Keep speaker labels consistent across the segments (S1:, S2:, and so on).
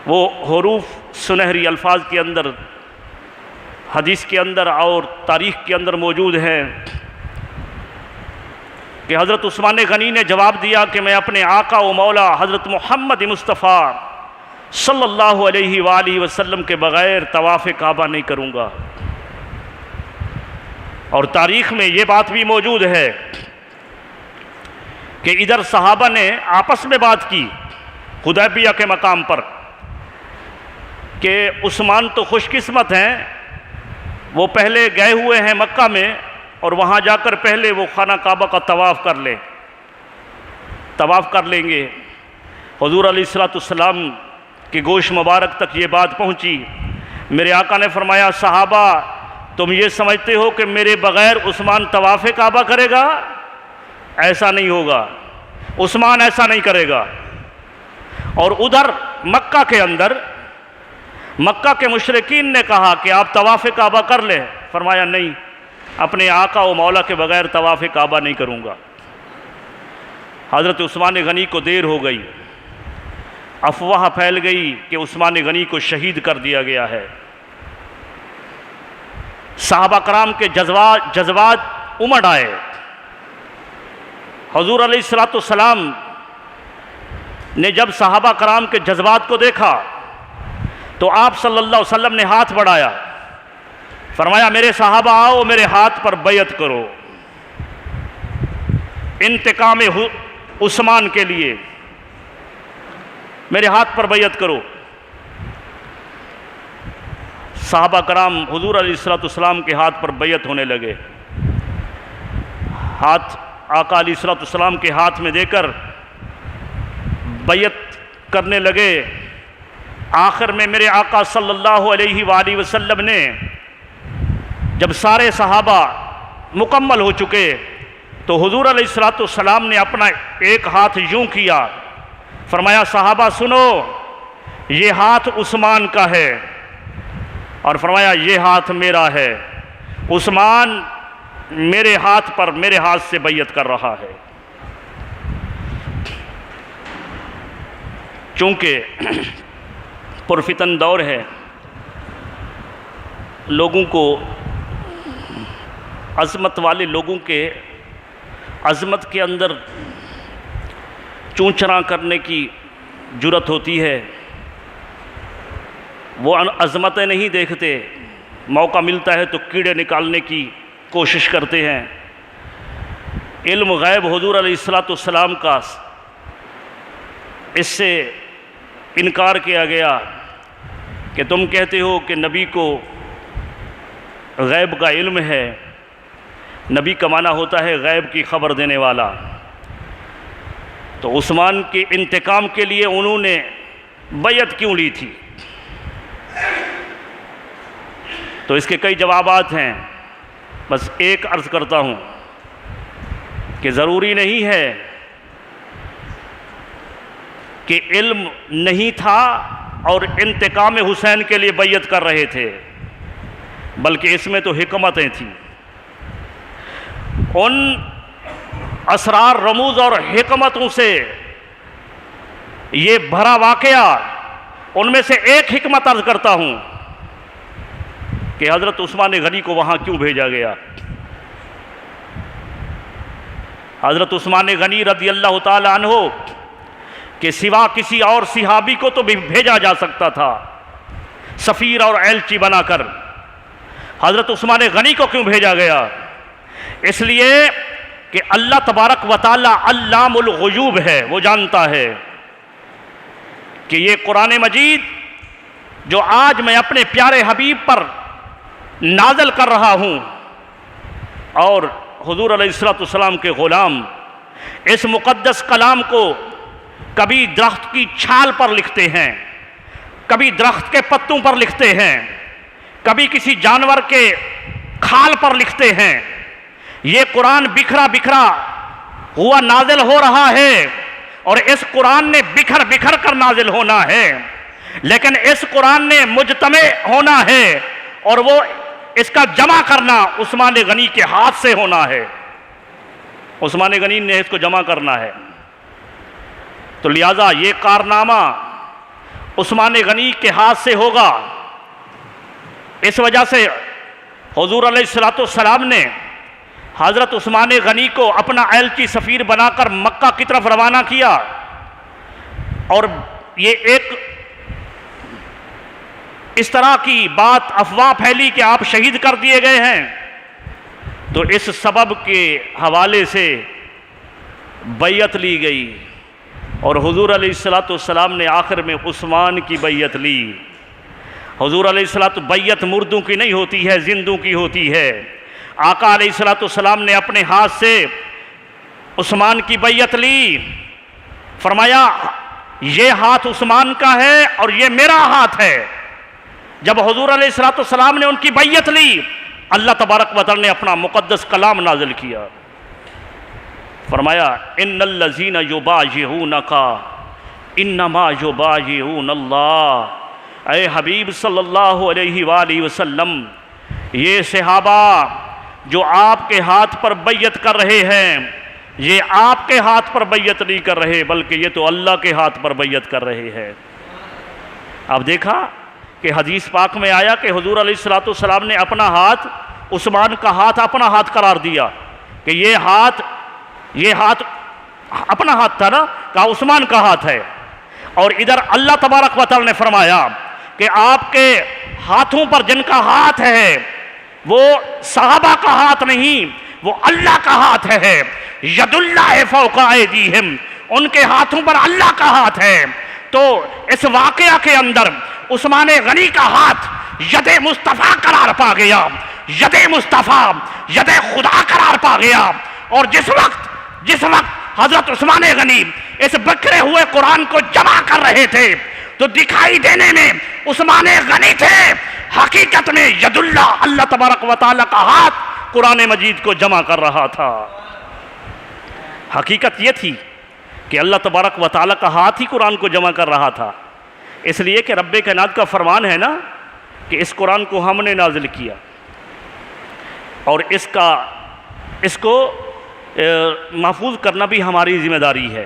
S1: وہ حروف سنہری الفاظ کے اندر، حدیث کے اندر اور تاریخ کے اندر موجود ہیں کہ حضرت عثمان غنی نے جواب دیا کہ میں اپنے آقا و مولا حضرت محمد مصطفیٰ صلی اللہ علیہ وآلہ وسلم کے بغیر طواف کعبہ نہیں کروں گا۔ اور تاریخ میں یہ بات بھی موجود ہے کہ ادھر صحابہ نے آپس میں بات کی حدیبیہ کے مقام پر کہ عثمان تو خوش قسمت ہیں، وہ پہلے گئے ہوئے ہیں مکہ میں اور وہاں جا کر پہلے وہ خانہ کعبہ کا طواف کر لیں گے۔ حضور علیہ السلام کی گوش مبارک تک یہ بات پہنچی۔ میرے آقا نے فرمایا صحابہ تم یہ سمجھتے ہو کہ میرے بغیر عثمان طواف کعبہ کرے گا؟ ایسا نہیں ہوگا، عثمان ایسا نہیں کرے گا۔ اور ادھر مکہ کے اندر مکہ کے مشرکین نے کہا کہ آپ طواف کعبہ کر لیں، فرمایا نہیں، اپنے آقا و مولا کے بغیر طواف کعبہ نہیں کروں گا۔ حضرت عثمان غنی کو دیر ہو گئی، افواہ پھیل گئی کہ عثمان غنی کو شہید کر دیا گیا ہے۔ صحابہ کرام کے جذبات امڑ آئے۔ حضور علیہ السلام نے جب صحابہ کرام کے جذبات کو دیکھا تو آپ صلی اللہ علیہ وسلم نے ہاتھ بڑھایا، فرمایا میرے صحابہ آؤ میرے ہاتھ پر بیعت کرو، انتقام عثمان کے لیے میرے ہاتھ پر بیعت کرو۔ صحابہ کرام حضور علیہ السلام کے ہاتھ پر بیعت ہونے لگے، ہاتھ آقا علیہ السلام کے ہاتھ میں دے کر بیعت کرنے لگے۔ آخر میں میرے آقا صلی اللہ علیہ وآلہ وسلم نے جب سارے صحابہ مکمل ہو چکے تو حضور علیہ السلام نے اپنا ایک ہاتھ یوں کیا، فرمایا صحابہ سنو یہ ہاتھ عثمان کا ہے، اور فرمایا یہ ہاتھ میرا ہے، عثمان میرے ہاتھ پر میرے ہاتھ سے بیعت کر رہا ہے۔ چونکہ پرفتن دور ہے، لوگوں کو عظمت والے لوگوں کے عظمت کے اندر چونچرا کرنے کی جرت ہوتی ہے، وہ عظمتیں نہیں دیکھتے، موقع ملتا ہے تو کیڑے نکالنے کی کوشش کرتے ہیں۔ علم غیب حضور علیہ السلام کا اس سے انکار کیا گیا کہ تم کہتے ہو کہ نبی کو غیب کا علم ہے، نبی کا معنی ہوتا ہے غیب کی خبر دینے والا۔ تو عثمان کے انتقام کے لیے انہوں نے بیعت کیوں لی تھی؟ تو اس کے کئی جوابات ہیں، بس ایک عرض کرتا ہوں کہ ضروری نہیں ہے کہ علم نہیں تھا اور انتقام حسین کے لیے بیعت کر رہے تھے، بلکہ اس میں تو حکمتیں تھیں۔ ان اسرار رموز اور حکمتوں سے یہ بھرا واقعہ، ان میں سے ایک حکمت عرض کرتا ہوں کہ حضرت عثمان غنی کو وہاں کیوں بھیجا گیا۔ حضرت عثمان غنی رضی اللہ تعالی عنہ کہ سوا کسی اور صحابی کو تو بھی بھیجا جا سکتا تھا سفیر اور ایلچی بنا کر، حضرت عثمان غنی کو کیوں بھیجا گیا؟ اس لیے کہ اللہ تبارک و تعالی علام الغیوب ہے، وہ جانتا ہے کہ یہ قرآن مجید جو آج میں اپنے پیارے حبیب پر نازل کر رہا ہوں، اور حضور علیہ السلام کے غلام اس مقدس کلام کو کبھی درخت کی چھال پر لکھتے ہیں، کبھی درخت کے پتوں پر لکھتے ہیں، کبھی کسی جانور کے کھال پر لکھتے ہیں۔ یہ قرآن بکھرا بکھرا ہوا نازل ہو رہا ہے، اور اس قرآن نے بکھر بکھر کر نازل ہونا ہے، لیکن اس قرآن نے مجتمع ہونا ہے، اور وہ اس کا جمع کرنا عثمان غنی کے ہاتھ سے ہونا ہے۔ عثمان غنی نے اس کو جمع کرنا ہے، تو لہٰذا یہ کارنامہ عثمان غنی کے ہاتھ سے ہوگا۔ اس وجہ سے حضور علیہ السلام نے حضرت عثمان غنی کو اپنا ایلچی سفیر بنا کر مکہ کی طرف روانہ کیا، اور یہ ایک اس طرح کی بات افواہ پھیلی کہ آپ شہید کر دیے گئے ہیں، تو اس سبب کے حوالے سے بیعت لی گئی، اور حضور علیہ السلام نے آخر میں عثمان کی بیعت لی۔ حضور علیہ السلام، بیعت مردوں کی نہیں ہوتی ہے، زندوں کی ہوتی ہے۔ آقا علیہ السلام نے اپنے ہاتھ سے عثمان کی بیعت لی، فرمایا یہ ہاتھ عثمان کا ہے اور یہ میرا ہاتھ ہے۔ جب حضور علیہ السلام نے ان کی بیعت لی، اللہ تبارک و تعالی نے اپنا مقدس کلام نازل کیا، فرمایا ان الذین یبایعونک انما یبایعون اللہ۔ اے حبیب صلی اللہ علیہ وآلہ وسلم، یہ صحابہ جو آپ کے ہاتھ پر بیعت کر رہے ہیں، یہ آپ کے ہاتھ پر بیعت نہیں کر رہے، بلکہ یہ تو اللہ کے ہاتھ پر بیعت کر رہے ہیں۔ اب دیکھا کہ حدیث پاک میں آیا کہ حضور علیہ السلام نے اپنا ہاتھ، عثمان کا ہاتھ اپنا ہاتھ قرار دیا، کہ یہ ہاتھ اپنا ہاتھ تھا نا، کہا عثمان کا ہاتھ ہے۔ اور ادھر اللہ تبارک و تعالی نے فرمایا کہ آپ کے ہاتھوں پر جن کا ہاتھ ہے وہ صحابہ کا ہاتھ نہیں، وہ اللہ کا ہاتھ ہے۔ ید اللہ فوق ایدیہم، ان کے ہاتھوں پر اللہ کا ہاتھ ہے۔ تو اس واقعہ کے اندر عثمان غنی کا ہاتھ ید مصطفیٰ قرار پا گیا، ید مصطفیٰ، ید خدا قرار پا گیا۔ اور جس وقت حضرت عثمان غنی اس بکھرے ہوئے قرآن کو جمع کر رہے تھے، تو دکھائی دینے میں عثمان غنی تھے، حقیقت میں ید اللہ تبارک و تعالی کا ہاتھ قرآن مجید کو جمع کر رہا تھا۔ حقیقت یہ تھی کہ اللہ تبارک و تعالی کا ہاتھ ہی قرآن کو جمع کر رہا تھا، اس لیے کہ رب کائنات کا فرمان ہے نا کہ اس قرآن کو ہم نے نازل کیا، اور اس کو محفوظ کرنا بھی ہماری ذمہ داری ہے۔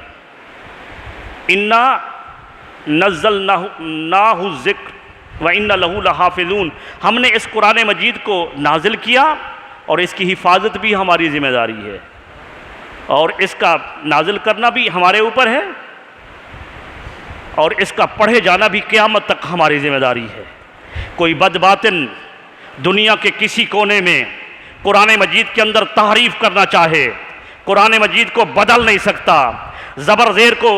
S1: انا نزلناہ الذکر وَإِنَّ لَهُ لَحَافِظُونَ، ہم نے اس قرآن مجید کو نازل کیا اور اس کی حفاظت بھی ہماری ذمہ داری ہے، اور اس کا نازل کرنا بھی ہمارے اوپر ہے، اور اس کا پڑھے جانا بھی قیامت تک ہماری ذمہ داری ہے۔ کوئی بد باطن دنیا کے کسی کونے میں قرآن مجید کے اندر تحریف کرنا چاہے، قرآن مجید کو بدل نہیں سکتا، زبر زیر کو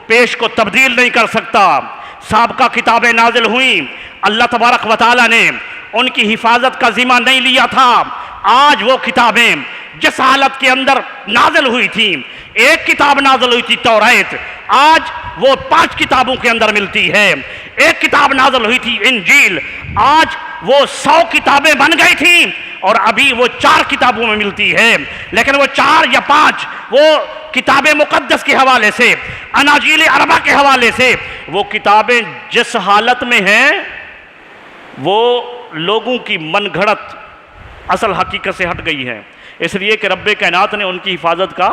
S1: پیش کو تبدیل نہیں کر سکتا۔ سابقہ کتابیں نازل ہوئیں، اللہ تبارک و تعالی نے ان کی حفاظت کا ذمہ نہیں لیا تھا۔ آج وہ کتابیں جس حالت کے اندر نازل ہوئی تھیں، ایک کتاب نازل ہوئی تھی توریت، آج وہ 5 کتابوں کے اندر ملتی ہے۔ ایک کتاب نازل ہوئی تھی انجیل، آج وہ 100 کتابیں بن گئی تھیں، اور ابھی وہ 4 کتابوں میں ملتی ہے۔ لیکن وہ 4 یا 5 وہ کتاب مقدس کے حوالے سے، اناجیل اربع کے حوالے سے، وہ کتابیں جس حالت میں ہیں وہ لوگوں کی من گھڑت اصل حقیقت سے ہٹ گئی ہیں، اس لیے کہ رب کائنات نے ان کی حفاظت کا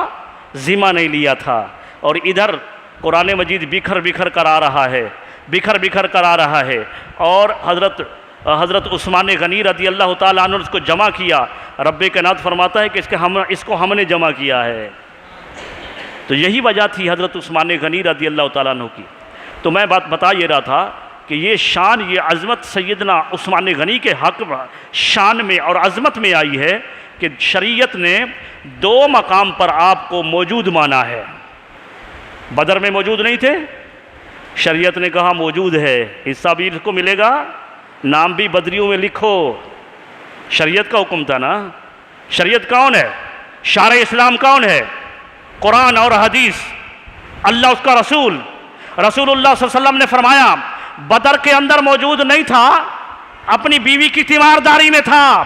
S1: ذمہ نہیں لیا تھا۔ اور ادھر قرآن مجید بکھر کر آ رہا ہے، بکھر کر آ رہا ہے، اور حضرت عثمان غنی رضی اللہ تعالیٰ عنہ نے اس کو جمع کیا۔ رب کائنات فرماتا ہے کہ اس کو ہم نے جمع کیا ہے۔ تو یہی وجہ تھی حضرت عثمان غنی رضی اللہ تعالیٰ عنہ کی۔ تو میں بات بتا یہ رہا تھا کہ یہ شان، یہ عظمت سیدنا عثمان غنی کے حق شان میں اور عظمت میں آئی ہے کہ شریعت نے 2 مقام پر آپ کو موجود مانا ہے۔ بدر میں موجود نہیں تھے، شریعت نے کہا موجود ہے، حصہ بھی اس کو ملے گا، نام بھی بدریوں میں لکھو۔ شریعت کا حکم تھا نا۔ شریعت کون ہے؟ شارع اسلام کون ہے؟ قرآن اور حدیث، اللہ اس کا رسول اللہ صلی اللہ علیہ وسلم نے فرمایا بدر کے اندر موجود نہیں تھا، اپنی بیوی کی تیمارداری میں تھا،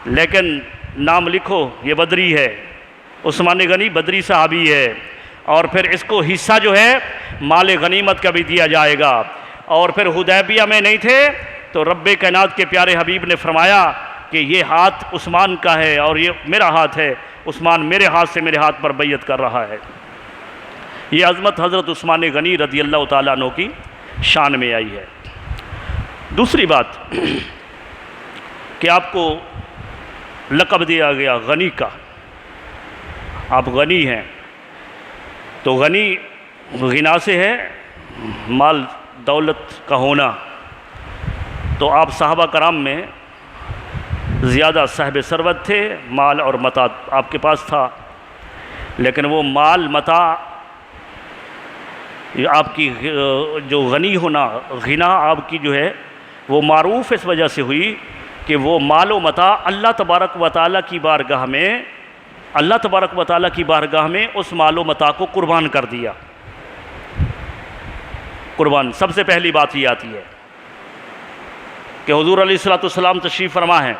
S1: لیکن نام لکھو یہ بدری ہے، عثمان غنی بدری صحابی ہے، اور پھر اس کو حصہ جو ہے مال غنیمت کا بھی دیا جائے گا۔ اور پھر حدیبیہ میں نہیں تھے تو رب کائنات کے پیارے حبیب نے فرمایا کہ یہ ہاتھ عثمان کا ہے اور یہ میرا ہاتھ ہے، عثمان میرے ہاتھ سے میرے ہاتھ پر بیعت کر رہا ہے۔ یہ عظمت حضرت عثمان غنی رضی اللہ تعالیٰ عنہ کی شان میں آئی ہے۔ دوسری بات کہ آپ کو لقب دیا گیا غنی کا، آپ غنی ہیں، تو غنی غنا سے ہے مال دولت کا ہونا، تو آپ صحابہ کرام میں زیادہ صاحب ثروت تھے، مال اور متاع آپ کے پاس تھا، لیکن وہ مال متاع آپ کی جو غنی ہونا، غنا آپ کی جو ہے وہ معروف اس وجہ سے ہوئی کہ وہ مال و متاع اللہ تبارک و تعالیٰ کی بارگاہ میں اس مال و متاع کو قربان کر دیا۔ قربان، سب سے پہلی بات یہ آتی ہے کہ حضور علیہ الصلوۃ والسلام تشریف فرما ہیں،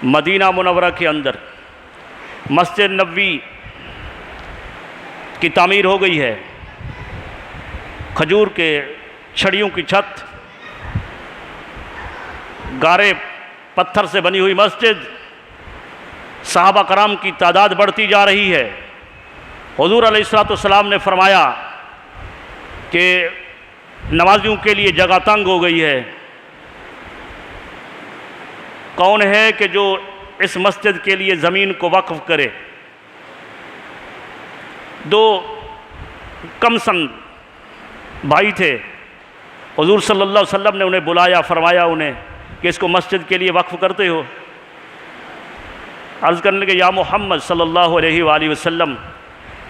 S1: مدینہ منورہ کے اندر مسجد نبوی کی تعمیر ہو گئی ہے، کھجور کے چھڑیوں کی چھت، گارے پتھر سے بنی ہوئی مسجد، صحابہ کرام کی تعداد بڑھتی جا رہی ہے۔ حضور علیہ الصلوۃ والسلام نے فرمایا کہ نمازیوں کے لیے جگہ تنگ ہو گئی ہے، کون ہے کہ جو اس مسجد کے لیے زمین کو وقف کرے؟ دو کم سن بھائی تھے، حضور صلی اللہ علیہ وسلم نے انہیں بلایا، فرمایا انہیں کہ اس کو مسجد کے لیے وقف کرتے ہو؟ عرض کرنے لگے یا محمد صلی اللہ علیہ وآلہ وسلم،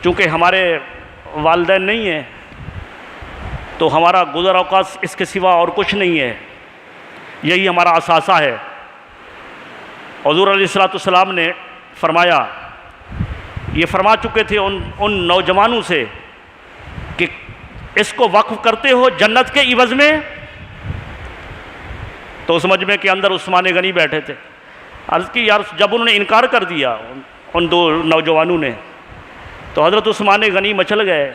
S1: چونکہ ہمارے والدین نہیں ہیں تو ہمارا گزر اوقات اس کے سوا اور کچھ نہیں ہے، یہی ہمارا اثاثہ ہے۔ حضور علیہ الصلوۃ والسلام نے فرمایا، یہ فرما چکے تھے ان نوجوانوں سے کہ اس کو وقف کرتے ہو جنت کے عوض میں؟ تو اس مجمع کے اندر عثمان غنی بیٹھے تھے۔ عرض کی یار، جب انہوں نے انکار کر دیا ان دو نوجوانوں نے، تو حضرت عثمان غنی مچل گئے،